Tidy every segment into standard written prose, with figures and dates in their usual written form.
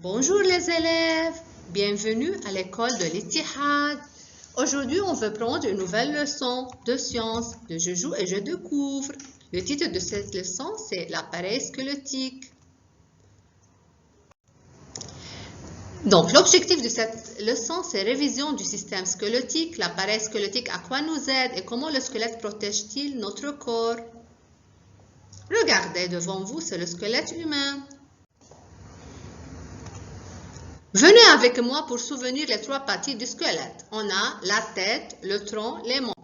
Bonjour les élèves, bienvenue à l'école de l'Ittihad. Aujourd'hui, on va prendre une nouvelle leçon de sciences, de je joue et je découvre. Le titre de cette leçon, c'est l'appareil squelettique. Donc, l'objectif de cette leçon, c'est révision du système squelettique, l'appareil squelettique, à quoi nous aide et comment le squelette protège-t-il notre corps. Regardez devant vous, c'est le squelette humain. Venez avec moi pour souvenir les trois parties du squelette. On a la tête, le tronc, les membres.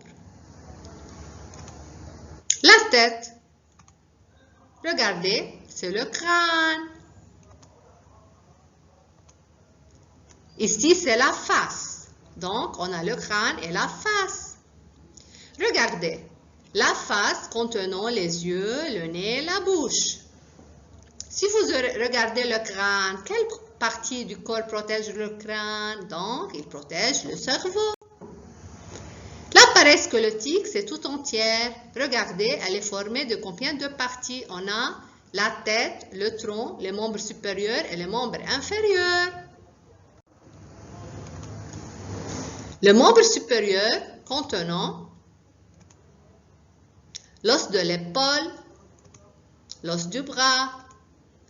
La tête, regardez, c'est le crâne. Ici, c'est la face. Donc, on a le crâne et la face. Regardez, la face contenant les yeux, le nez, la bouche. Si vous regardez le crâne, quelle partie du corps protège le crâne? Donc, il protège le cerveau. L'appareil squelettique, c'est tout entière. Regardez, elle est formée de combien de parties? On a la tête, le tronc, les membres supérieurs et les membres inférieurs. Le membre supérieur contenant l'os de l'épaule, l'os du bras,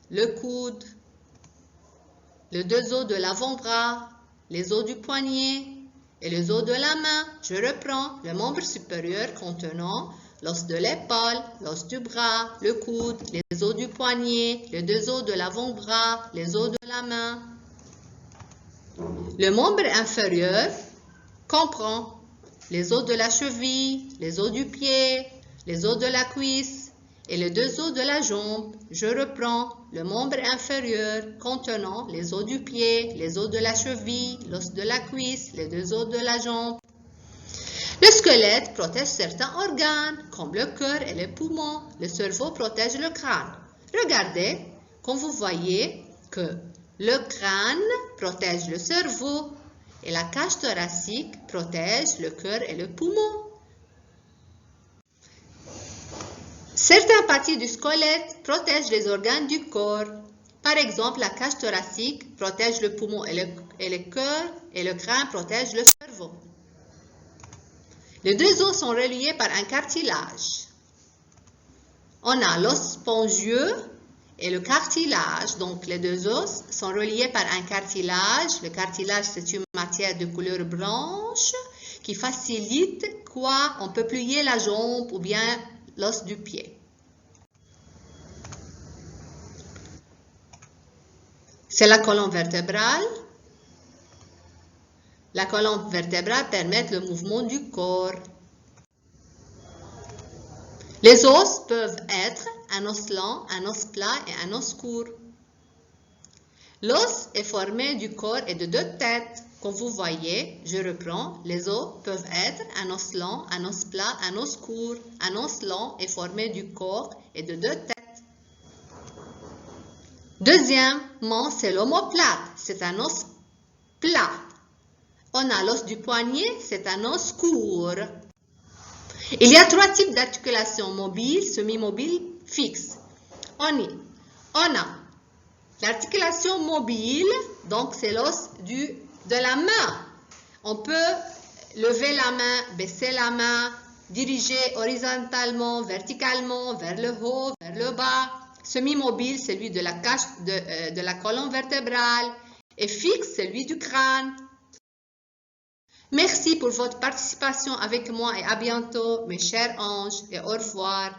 le coude, les deux os de l'avant-bras, les os du poignet et les os de la main. Je reprends le membre supérieur contenant l'os de l'épaule, l'os du bras, le coude, les os du poignet, les deux os de l'avant-bras, les os de la main. Le membre inférieur comprend les os de la cheville, les os du pied, les os de la cuisse et les deux os de la jambe. Je reprends le membre inférieur contenant les os du pied, les os de la cheville, l'os de la cuisse, les deux os de la jambe. Le squelette protège certains organes, comme le cœur et les poumons. Le cerveau protège le crâne. Regardez, comme vous voyez que le crâne protège le cerveau et la cage thoracique protège le cœur et le poumon. Certaines parties du squelette protègent les organes du corps. Par exemple, la cage thoracique protège le poumon et le cœur, et le crâne protège le cerveau. Les deux os sont reliés par un cartilage. On a l'os spongieux et le cartilage. Donc, les deux os sont reliés par un cartilage. Le cartilage, c'est une matière de couleur blanche qui facilite quoi? On peut plier la jambe ou bien l'os du pied. C'est la colonne vertébrale. La colonne vertébrale permet le mouvement du corps. Les os peuvent être un os lent, un os plat et un os court. L'os est formé du corps et de deux têtes. Comme vous voyez, je reprends, les os peuvent être un os lent, un os plat, un os court. Un os lent est formé du corps et de deux têtes. Deuxièmement, c'est l'omoplate, c'est un os plat. On a l'os du poignet, c'est un os court. Il y a trois types d'articulations mobiles, semi-mobiles, fixes. On a l'articulation mobile, donc c'est l'os de la main. On peut lever la main, baisser la main, diriger horizontalement, verticalement, vers le haut, vers le bas. Semi-mobile, celui de la cage de la colonne vertébrale. Et fixe, celui du crâne. Merci pour votre participation avec moi et à bientôt, mes chers anges, et au revoir.